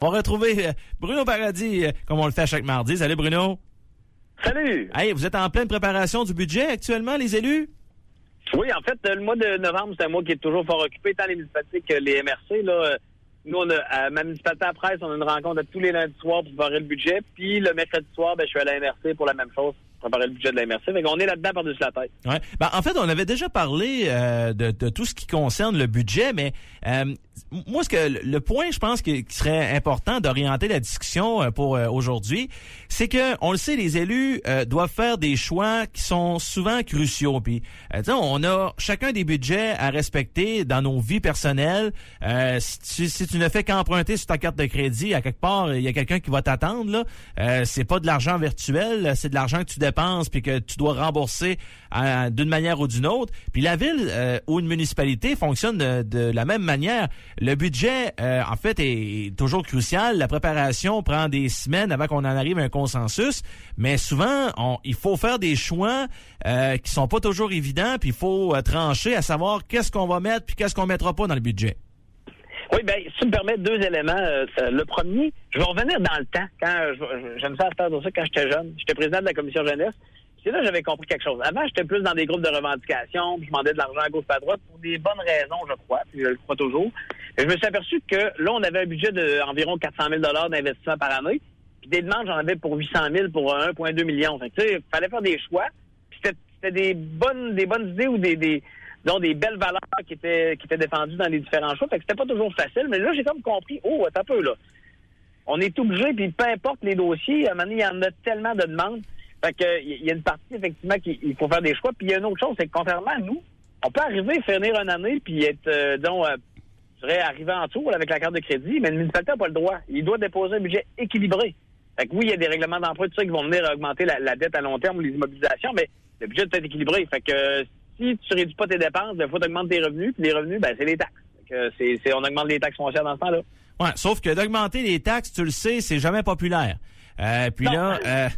On va retrouver Bruno Paradis, comme on le fait à chaque mardi. Salut Bruno. Salut! Hey, vous êtes en pleine préparation du budget actuellement, les élus? Oui, en fait, le mois de novembre, c'est un mois qui est toujours fort occupé, tant les municipalités que les MRC. Là, nous, à ma municipalité à Presse, on a une rencontre tous les lundis soirs pour préparer le budget. Puis le mercredi soir, je suis à la MRC pour la même chose, préparer le budget de la MRC. Fait qu'on est là-dedans par-dessus la tête. Ouais. En fait, on avait déjà parlé de tout ce qui concerne le budget, mais moi, le point, je pense, qui serait important d'orienter la discussion pour aujourd'hui, c'est que, on le sait, les élus doivent faire des choix qui sont souvent cruciaux. Puis, on a chacun des budgets à respecter dans nos vies personnelles. Si tu ne fais qu'emprunter sur ta carte de crédit, à quelque part, il y a quelqu'un qui va t'attendre. Là, c'est pas de l'argent virtuel, c'est de l'argent que tu dépenses puis que tu dois rembourser d'une manière ou d'une autre. Puis la ville ou une municipalité fonctionne de la même manière. Le budget, en fait, est toujours crucial. La préparation prend des semaines avant qu'on en arrive à un consensus. Mais souvent, il faut faire des choix qui sont pas toujours évidents. Puis il faut trancher à savoir qu'est-ce qu'on va mettre puis qu'est-ce qu'on mettra pas dans le budget. Oui, si tu me permets, deux éléments. Le premier, je vais revenir dans le temps. Quand j'aime ça faire ça quand j'étais jeune. J'étais président de la commission jeunesse. C'est là que j'avais compris quelque chose. Avant, j'étais plus dans des groupes de revendications, puis je demandais de l'argent à gauche et à droite pour des bonnes raisons, je crois, puis je le crois toujours. Et je me suis aperçu que là, on avait un budget d'environ 400 000 d'investissement par année, puis des demandes, j'en avais pour 800 000 pour 1,2 million. Fait que, tu sais, il fallait faire des choix, puis c'était des bonnes idées ou des belles valeurs qui étaient défendues dans les différents choix. Fait que c'était pas toujours facile, mais là, j'ai comme compris, attends un peu, là. On est obligé, puis peu importe les dossiers, à un moment donné, il y en a tellement de demandes. Fait que il y a une partie, effectivement, qu'il faut faire des choix. Puis il y a une autre chose, c'est que contrairement à nous, on peut arriver à finir une année puis être, je dirais, arriver en tour avec la carte de crédit, mais le municipalité n'a pas le droit. Il doit déposer un budget équilibré. Fait que oui, il y a des règlements d'emprunt, tout ça, qui vont venir augmenter la dette à long terme ou les immobilisations, mais le budget doit être équilibré. Fait que si tu réduis pas tes dépenses, il faut augmenter tes revenus, puis les revenus, c'est les taxes. Fait que on augmente les taxes foncières dans ce temps-là. Ouais, sauf que d'augmenter les taxes, tu le sais, c'est jamais populaire. Puis non. Là,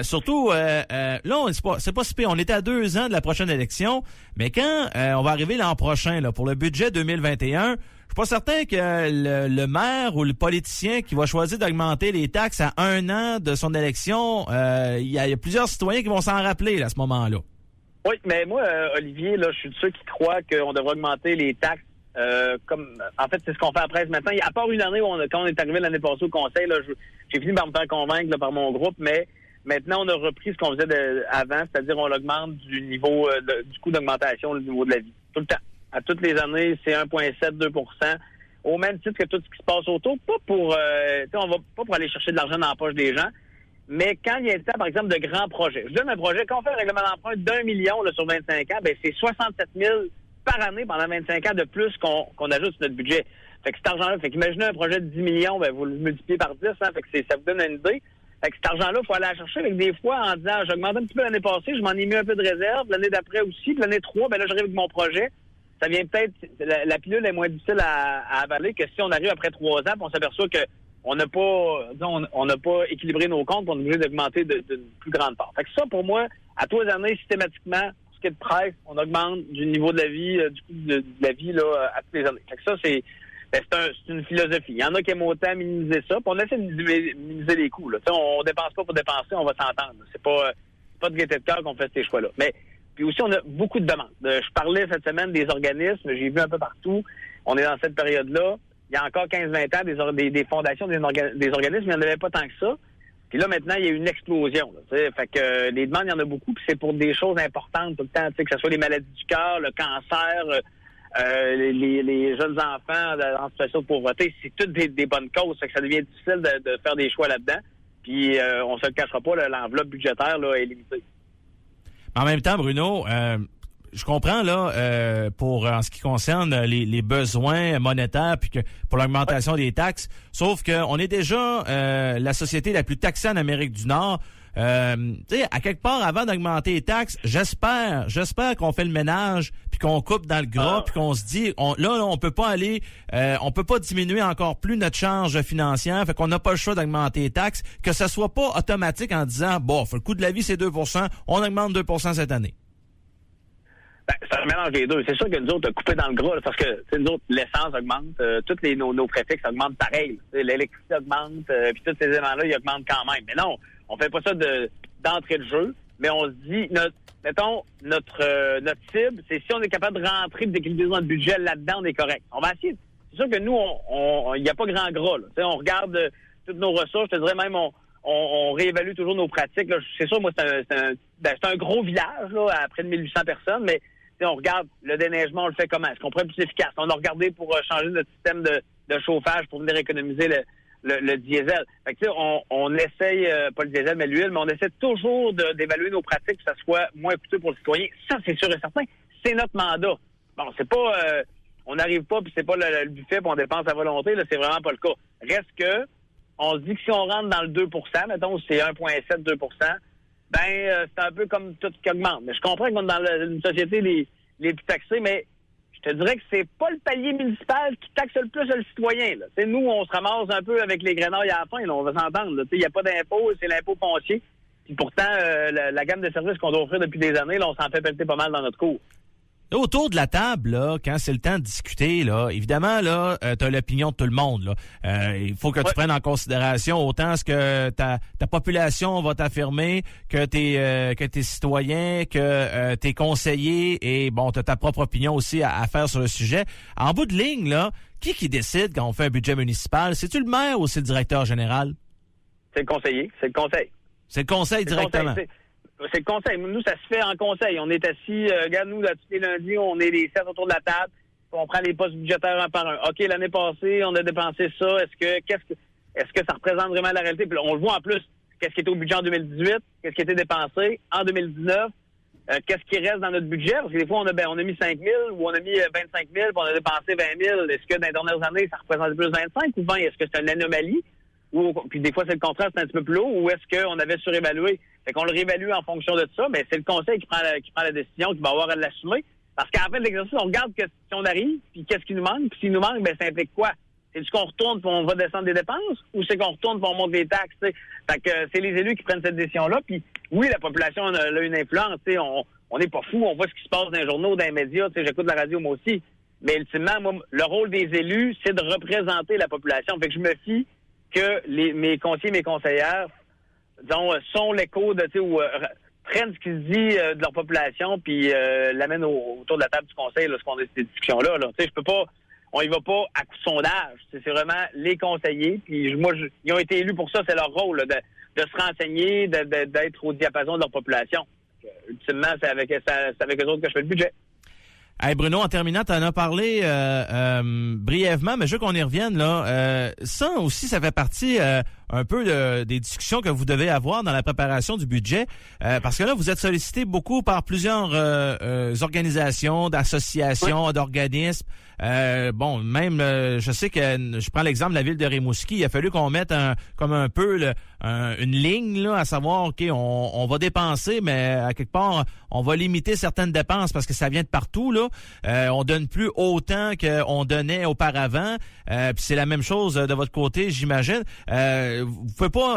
surtout, là, c'est pas si pire. On était à 2 ans de la prochaine élection, mais quand on va arriver l'an prochain, là, pour le budget 2021, je suis pas certain que le maire ou le politicien qui va choisir d'augmenter les taxes à 1 an de son élection, il y a plusieurs citoyens qui vont s'en rappeler là, à ce moment-là. Oui, mais moi, Olivier, là, je suis de ceux qui croient qu'on devrait augmenter les taxes. En fait, c'est ce qu'on fait après maintenant. À part une année quand on est arrivé l'année passée au conseil, là, j'ai fini par me faire convaincre là, par mon groupe, mais maintenant on a repris ce qu'on faisait avant, c'est-à-dire on augmente du niveau du coût d'augmentation, le niveau de la vie. Tout le temps. À toutes les années, c'est 1,7-2%. Au même titre que tout ce qui se passe autour, pas pour on va pas pour aller chercher de l'argent dans la poche des gens, mais quand il y a le temps, par exemple, de grands projets. Je donne un projet, quand on fait un règlement d'emprunt d'1 million là, sur 25 ans, c'est 67 000 par année pendant 25 ans de plus qu'on ajoute sur notre budget. Fait que cet argent-là, imaginez un projet de 10 millions, vous le multipliez par 10, hein, fait que ça vous donne une idée. Fait que cet argent-là, il faut aller la chercher avec des fois en disant, j'ai augmenté un petit peu l'année passée, je m'en ai mis un peu de réserve, l'année d'après aussi, puis l'année 3, là, j'arrive avec mon projet. Ça vient peut-être, la pilule est moins difficile à avaler que si on arrive après 3 ans, puis on s'aperçoit que on n'a pas équilibré nos comptes, puis on est obligé d'augmenter d'une plus grande part. Fait que ça, pour moi, à tous les années, systématiquement, ce qui est de presse, on augmente du niveau de la vie, du coût de la vie là, à toutes les années. Fait que ça, c'est une philosophie. Il y en a qui aiment autant minimiser ça, puis on essaie de minimiser les coûts. Là. On dépense pas pour dépenser, on va s'entendre. C'est pas de gaieté de cœur qu'on fait ces choix-là. Mais puis aussi, on a beaucoup de demandes. Je parlais cette semaine des organismes, j'ai vu un peu partout. On est dans cette période-là. Il y a encore 15-20 ans, des fondations, des organismes, il n'y en avait pas tant que ça. Puis là, maintenant, il y a une explosion. Là, fait que les demandes, il y en a beaucoup, puis c'est pour des choses importantes tout le temps, que ce soit les maladies du cœur, le cancer, les jeunes enfants en situation de pauvreté. C'est toutes des bonnes causes. Fait que ça devient difficile de faire des choix là-dedans. Puis on se le cachera pas, l'enveloppe budgétaire là, est limitée. En même temps, Bruno, je comprends là pour en ce qui concerne les besoins monétaires puis que pour l'augmentation des taxes, sauf que on est déjà la société la plus taxée en Amérique du Nord. Tu sais, à quelque part avant d'augmenter les taxes, j'espère qu'on fait le ménage puis qu'on coupe dans le gras puis qu'on se dit on peut pas aller on peut pas diminuer encore plus notre charge financière, fait qu'on n'a pas le choix d'augmenter les taxes, que ça soit pas automatique en disant le coût de la vie c'est 2%, on augmente 2% cette année. Ben, c'est un mélange des deux. C'est sûr que nous autres, on a coupé dans le gras, là, parce que nous autres, l'essence augmente, tous nos frais fixes augmentent pareil. L'électricité augmente, puis tous ces éléments-là, ils augmentent quand même. Mais non, on fait pas ça d'entrée de jeu, mais on se dit, notre cible, c'est si on est capable de rentrer et d'équilibrer notre budget là-dedans, on est correct. On va essayer. C'est sûr que nous, il n'y a pas grand gras. Là. On regarde toutes nos ressources, je te dirais même, on réévalue toujours nos pratiques. Là. C'est sûr, moi, c'est un gros village, là, à près de 1800 personnes, mais on regarde le déneigement, on le fait comment? Est-ce qu'on pourrait être plus efficace? On a regardé pour changer notre système de chauffage pour venir économiser le diesel. Fait que, on essaye, pas le diesel, mais l'huile, mais on essaie toujours d'évaluer nos pratiques pour que ça soit moins coûteux pour le citoyen. Ça, c'est sûr et certain. C'est notre mandat. Bon, c'est pas... on n'arrive pas, puis c'est pas le buffet, puis on dépense à volonté. Là, c'est vraiment pas le cas. Reste que, on se dit que si on rentre dans le 2 mettons, c'est 1,7, 2 c'est un peu comme tout qui augmente. Mais je comprends qu'on est dans une société les plus taxés, mais je te dirais que c'est pas le palier municipal qui taxe le plus le citoyen. Là. Nous, on se ramasse un peu avec les grenailles à la fin, là, on va s'entendre. Il n'y a pas d'impôt, c'est l'impôt foncier. Puis pourtant, la gamme de services qu'on doit offrir depuis des années, là, on s'en fait pelleter pas mal dans notre cours. Là, autour de la table, là, quand c'est le temps de discuter, là, évidemment, là, t'as l'opinion de tout le monde, là. Il faut que tu prennes en considération autant ce que ta population va t'affirmer, que tes citoyens, que tes conseillers, et bon, t'as ta propre opinion aussi à faire sur le sujet. En bout de ligne, là, qui décide quand on fait un budget municipal? C'est-tu le maire ou c'est le directeur général? C'est le conseiller, c'est le conseil. C'est le conseil directement. C'est le conseil. Nous, ça se fait en conseil. On est assis, regarde, nous, là, tous les lundis, on est les 7 autour de la table. On prend les postes budgétaires un par un. OK, l'année passée, on a dépensé ça. Est-ce que ça représente vraiment la réalité? Puis là, on le voit en plus, qu'est-ce qui était au budget en 2018, qu'est-ce qui a été dépensé en 2019, qu'est-ce qui reste dans notre budget? Parce que des fois, on a mis 5 000 ou on a mis 25 000 puis on a dépensé 20 000. Est-ce que dans les dernières années, ça représentait plus 25 ou 20? Est-ce que c'est une anomalie? Puis des fois, c'est le contraire, c'est un petit peu plus haut, ou est-ce qu'on avait surévalué? Fait qu'on le réévalue en fonction de ça, mais c'est le conseil qui prend la décision, qui va avoir à l'assumer. Parce qu'à la fin de l'exercice, on regarde si on arrive, puis qu'est-ce qui nous manque, puis s'il nous manque, ça implique quoi? C'est-tu qu'on retourne puis on va descendre des dépenses, ou c'est qu'on retourne puis on monte des taxes, t'sais? Fait que c'est les élus qui prennent cette décision-là, puis oui, la population a une influence, on n'est pas fou, on voit ce qui se passe dans les journaux, dans les médias, j'écoute la radio moi aussi, mais ultimement, moi, le rôle des élus, c'est de représenter la population. Fait que je me fie que mes conseillers, mes conseillères, disons, sont l'écho de, ou prennent ce qui se dit de leur population, puis l'amènent autour de la table du conseil lorsqu'on a ces discussions-là. Là. Je peux pas, on y va pas à coup de sondage. C'est vraiment les conseillers, puis ils ont été élus pour ça, c'est leur rôle, là, de se renseigner, d'être au diapason de leur population. Ultimement, c'est avec eux autres que je fais le budget. Hey Bruno, en terminant, tu en as parlé brièvement, mais je veux qu'on y revienne là. Ça aussi, ça fait partie un peu des discussions que vous devez avoir dans la préparation du budget, parce que là, vous êtes sollicité beaucoup par plusieurs organisations, d'associations, d'organismes. Bon, même, je sais que je prends l'exemple de la ville de Rimouski, il a fallu qu'on mette une ligne là, à savoir, OK, on va dépenser, mais à quelque part, on va limiter certaines dépenses parce que ça vient de partout là. On donne plus autant qu'on donnait auparavant. Puis c'est la même chose de votre côté, j'imagine. Vous pouvez pas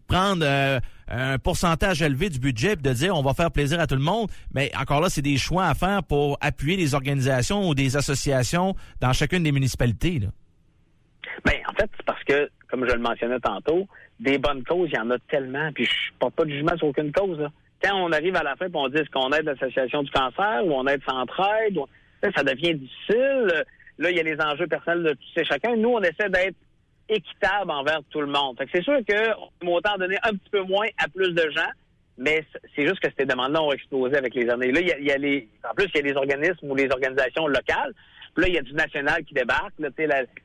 prendre un pourcentage élevé du budget et de dire on va faire plaisir à tout le monde, mais encore là, c'est des choix à faire pour appuyer les organisations ou des associations dans chacune des municipalités. Là. Bien, en fait, c'est parce que, comme je le mentionnais tantôt, des bonnes causes, il y en a tellement, puis je porte pas de jugement sur aucune cause. Là. Quand on arrive à la fin et on dit est-ce qu'on aide l'association du cancer ou on aide Centraide, ça devient difficile. Là, il y a les enjeux personnels de tous et chacun. Nous, on essaie d'être équitable envers tout le monde. Fait que c'est sûr qu'on peut autant donner un petit peu moins à plus de gens, mais c'est juste que ces demandes-là ont explosé avec les années. Là, en plus, il y a les organismes ou les organisations locales. Puis là, il y a du national qui débarque, là,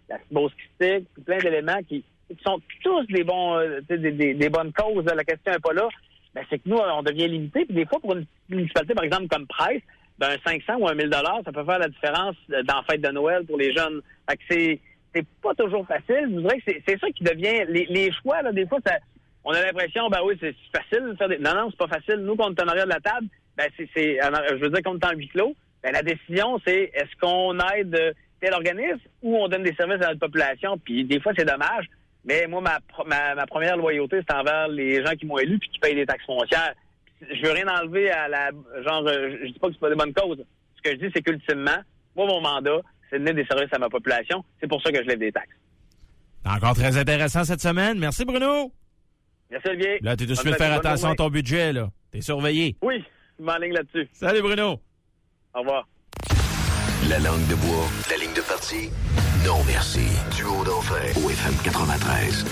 la fibrose kystique, plein d'éléments qui sont tous des bonnes causes. Là. La question n'est pas là. Ben, c'est que nous, on devient limité. Puis des fois, pour une municipalité, par exemple, comme Price, ben, 500 ou 1 000 $, ça peut faire la différence dans la fête de Noël pour les jeunes. Fait que c'est pas toujours facile. Je dirais que c'est ça qui devient les choix, là, des fois, on a l'impression, ben oui, c'est facile de faire des... Non, c'est pas facile. Nous, quand on est en arrière de la table, ben je veux dire, quand on est en huis clos, ben la décision, c'est est-ce qu'on aide tel organisme ou on donne des services à notre population? Puis des fois, c'est dommage. Mais moi, ma première loyauté, c'est envers les gens qui m'ont élu puis qui payent des taxes foncières. je veux rien enlever à je dis pas que c'est pas des bonnes causes. Ce que je dis, c'est qu'ultimement, moi, mon mandat, c'est de donner des services à ma population. C'est pour ça que je lève des taxes. Encore très intéressant cette semaine. Merci, Bruno. Merci, Olivier. Là, t'es tout de suite faire attention à ton budget, là. T'es surveillé. Oui, je m'enligne là-dessus. Salut, Bruno. Au revoir. La langue de bois, la ligne de parti, non merci. Duo d'enfer au FM 93.